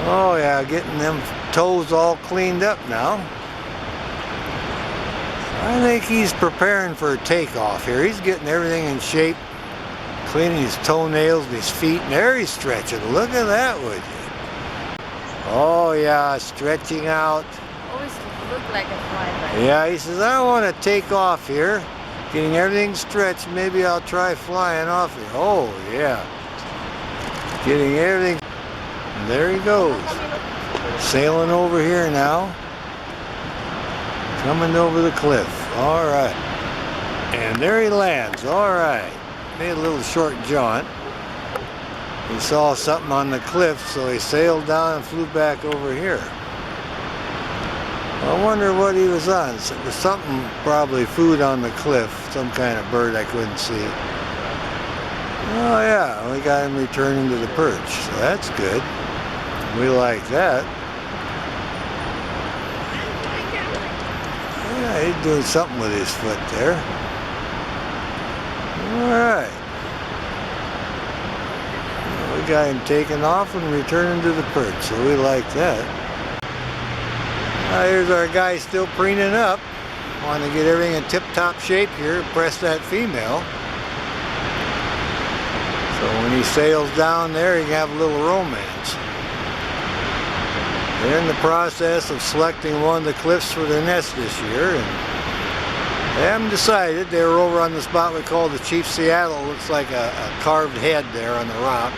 Oh yeah, getting them toes all cleaned up now. I think he's preparing for a takeoff here. He's getting everything in shape, cleaning his toenails and his feet, and there he's stretching. Look at that, would you? Oh yeah, stretching out. Always look like a fly, but Yeah, he says, I want to take off here. Getting everything stretched, maybe I'll try flying off here. Oh yeah. Getting everything. And there he goes. Sailing over here now. Coming over the cliff. All right. And there he lands. All right. Made a little short jaunt. He saw something on the cliff, so he sailed down and flew back over here. I wonder what he was on. There was something, probably food on the cliff. Some kind of bird I couldn't see. Oh yeah, we got him returning to the perch. So that's good. We like that. Yeah, he's doing something with his foot there. Alright. We got him taking off and returning to the perch, so we like that. Here's our guy still preening up. Want to get everything in tip-top shape here, press that female. So when he sails down there, he can have a little romance. They're in the process of selecting one of the cliffs for their nest this year, and they haven't decided. They were over on the spot we call the Chief Seattle. Looks like a carved head there on the rock.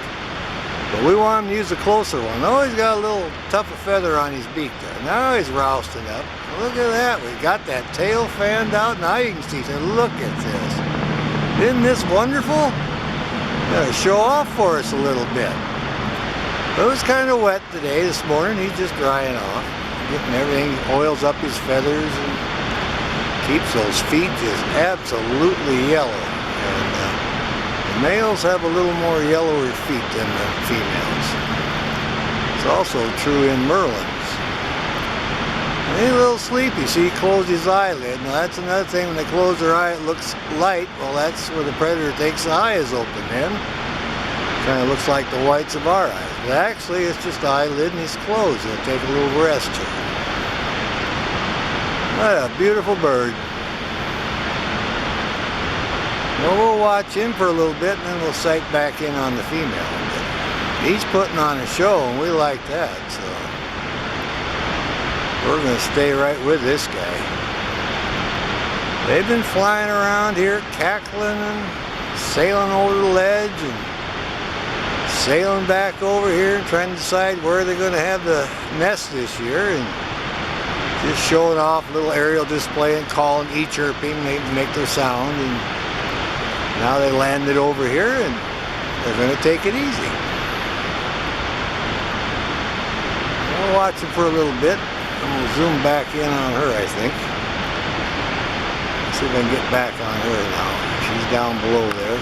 But we want him to use a closer one. Oh, he's got a little tuft of feather on his beak there. Now he's rousting up. Look at that. We got that tail fanned out. Now you can see. Look at this. Isn't this wonderful? Gonna show off for us a little bit. It was kind of wet today, this morning. He's just drying off. Getting everything, oils up his feathers and keeps those feet just absolutely yellow. And the males have a little more yellower feet than the females. It's also true in Merlins. He's a little sleepy. See, he closed his eyelid. Now that's another thing. When they close their eye, it looks light. Well, that's where the predator thinks the eye is open then. Kind of looks like the whites of our eyes. But actually, it's just the eyelid and he's closed. He'll take a little rest here. What a beautiful bird. Well, we'll watch him for a little bit and then we'll sight back in on the female. But he's putting on a show and we like that, so we're going to stay right with this guy. They've been flying around here, cackling and sailing over the ledge and sailing back over here and trying to decide where they're going to have the nest this year, and just showing off a little aerial display and calling, chirping, they make their sound. And now they landed over here and they're going to take it easy. We'll watch them for a little bit. And we'll zoom back in on her, I think. Let's see if I can get back on her now. She's down below there.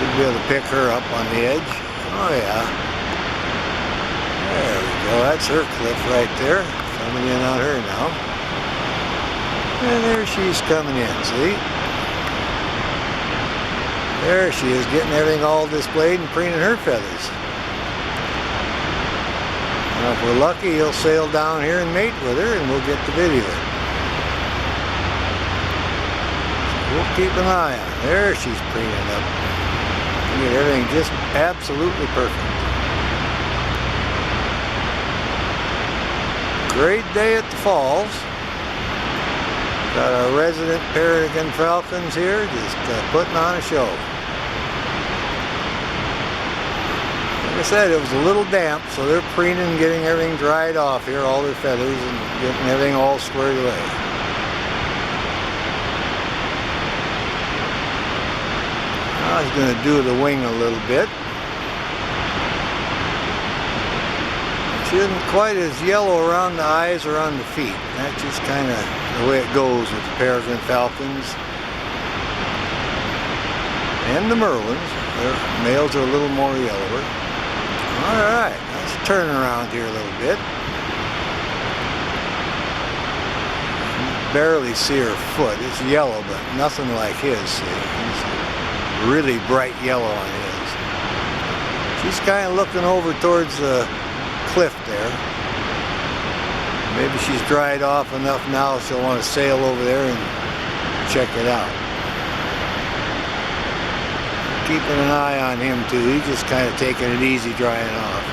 Should be able to pick her up on the edge. Oh yeah. There we go. That's her cliff right there. Coming in on her now. And there she's coming in, see? There she is, getting everything all displayed and preening her feathers. Now, if we're lucky, he'll sail down here and mate with her, and we'll get the video. So we'll keep an eye on her. There she's preening up. You get everything just absolutely perfect. Great day at the falls. Got our resident Peregrine Falcons here, just putting on a show. Like I said, it was a little damp, so they're preening, getting everything dried off here, all their feathers, and getting everything all squared away. I was going to do the wing a little bit. She isn't quite as yellow around the eyes or on the feet. That's just kind of the way it goes with the Peregrine Falcons. And the Merlins. Their males are a little more yellower. Alright, let's turn around here a little bit. Barely see her foot. It's yellow, but nothing like his, see. It's really bright yellow on his. She's kind of looking over towards the cliff there. Maybe she's dried off enough now she'll want to sail over there and check it out. Keeping an eye on him too. He's just kind of taking it easy drying off.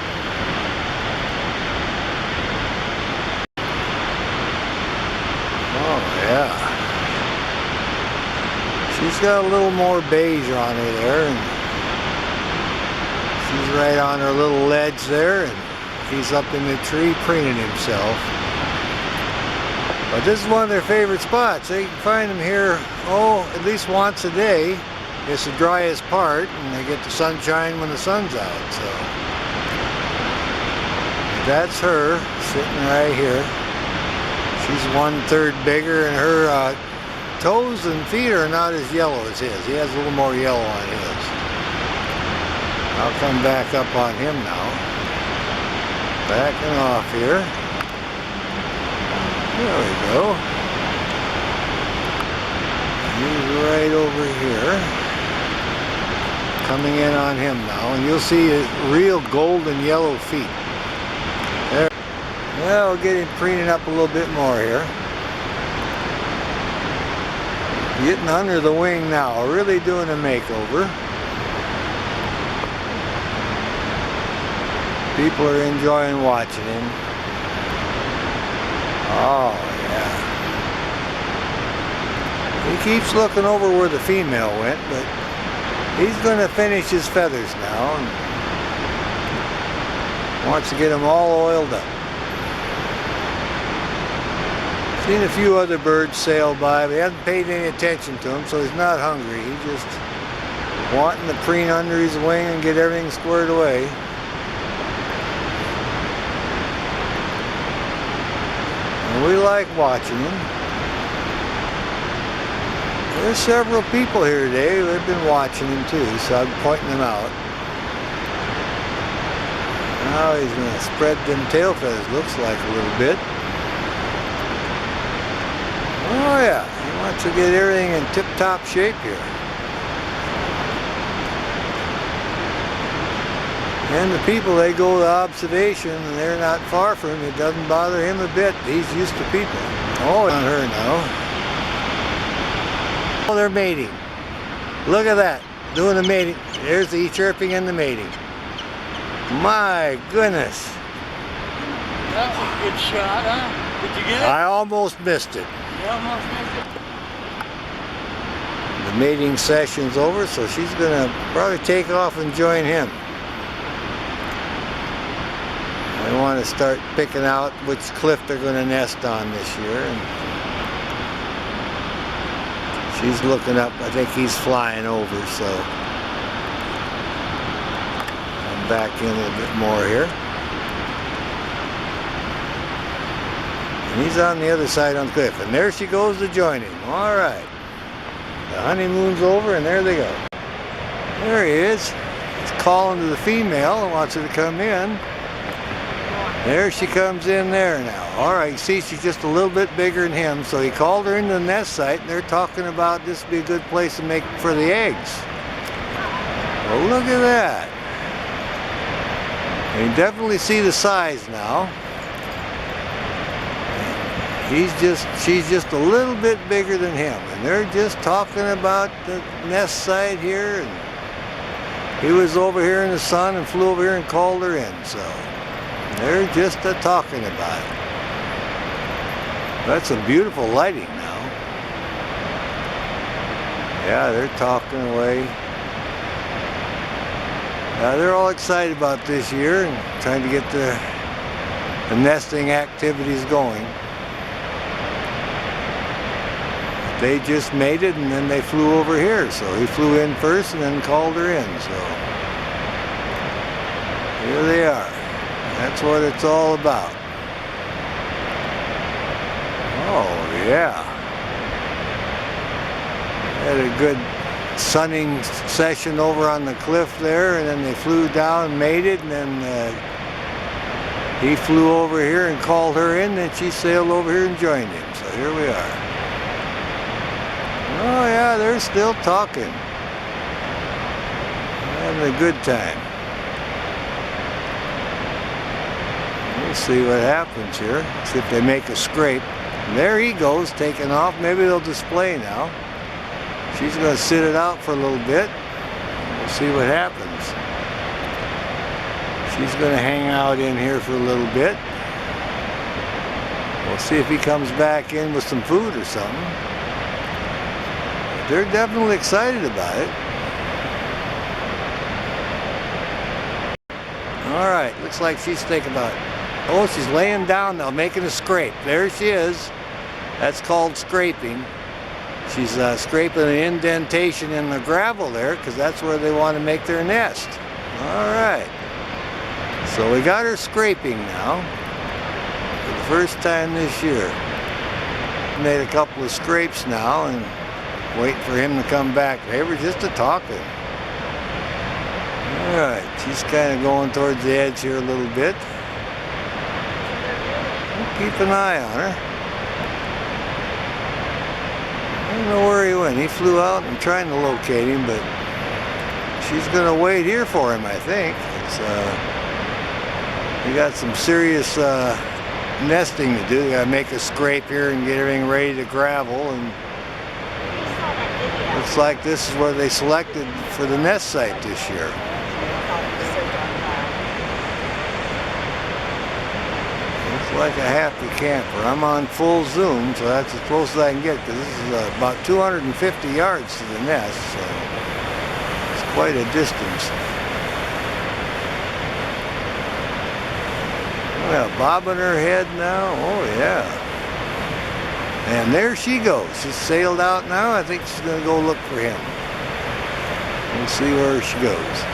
Oh yeah. She's got a little more beige on her there, and she's right on her little ledge there, and he's up in the tree preening himself. But this is one of their favorite spots. They can find them here, oh, at least once a day. It's the driest part, and they get the sunshine when the sun's out. So that's her sitting right here. She's 1/3 bigger, and her toes and feet are not as yellow as his. He has a little more yellow on his. I'll come back up on him now. Backing off here. There we go. He's right over here. Coming in on him now, and you'll see real golden yellow feet. There. Well, we'll get him preening up a little bit more here. Getting under the wing now, really doing a makeover. People are enjoying watching him. Oh, yeah. He keeps looking over where the female went, but he's going to finish his feathers now and wants to get them all oiled up. Seen a few other birds sail by, but he hasn't paid any attention to them, so he's not hungry. He's just wanting to preen under his wing and get everything squared away. And we like watching him. There's several people here today who have been watching him too, so I'm pointing them out. Now he's going to spread them tail feathers, looks like a little bit. Oh yeah, he wants to get everything in tip-top shape here. And the people, they go to observation and they're not far from him. It doesn't bother him a bit. He's used to people. Oh, on her now. Oh, they're mating. Look at that, doing the mating. There's the chirping and the mating. My goodness. That's a good shot, huh? Did you get it? I almost missed it. You almost missed it. The mating session's over, so she's gonna probably take off and join him. I want to start picking out which cliff they're going to nest on this year. And she's looking up. I think he's flying over, so I'm back in a little bit more here. And he's on the other side on the cliff, and there she goes to join him. All right, the honeymoon's over, and there they go. There he is. He's calling to the female and wants her to come in. There she comes in there now. All right, you see she's just a little bit bigger than him, so he called her into the nest site, and they're talking about this would be a good place to make for the eggs. Well, look at that. And you definitely see the size now. She's just a little bit bigger than him, and they're just talking about the nest site here. And he was over here in the sun and flew over here and called her in, so they're just talking about it. That's some beautiful lighting now. Yeah, they're talking away. They're all excited about this year and trying to get the nesting activities going. They just mated and then they flew over here. So he flew in first and then called her in. So here they are. That's what it's all about. Oh yeah. Had a good sunning session over on the cliff there, and then they flew down and mated, and then he flew over here and called her in, and she sailed over here and joined him. So here we are. Oh yeah, they're still talking. Having a good time. We'll see what happens here. See if they make a scrape. There he goes, taking off. Maybe they'll display now. She's going to sit it out for a little bit. We'll see what happens. She's going to hang out in here for a little bit. We'll see if he comes back in with some food or something. They're definitely excited about it. All right, looks like she's thinking about it. Oh, she's laying down now, making a scrape. There she is. That's called scraping. She's scraping an indentation in the gravel there because that's where they want to make their nest. All right. So we got her scraping now for the first time this year. Made a couple of scrapes now and waiting for him to come back. They were just a-talking. All right, she's kind of going towards the edge here a little bit. We'll keep an eye on her. I don't know where he went. He flew out. I'm trying to locate him, but she's going to wait here for him, I think. We got some serious nesting to do. They got to make a scrape here and get everything ready to gravel. And looks like this is where they selected for the nest site this year. Like a happy camper. I'm on full zoom, so that's as close as I can get because this is about 250 yards to the nest, so it's quite a distance. Well, bobbing her head now. Oh yeah. And there she goes. She's sailed out now. I think she's going to go look for him. We'll see where she goes.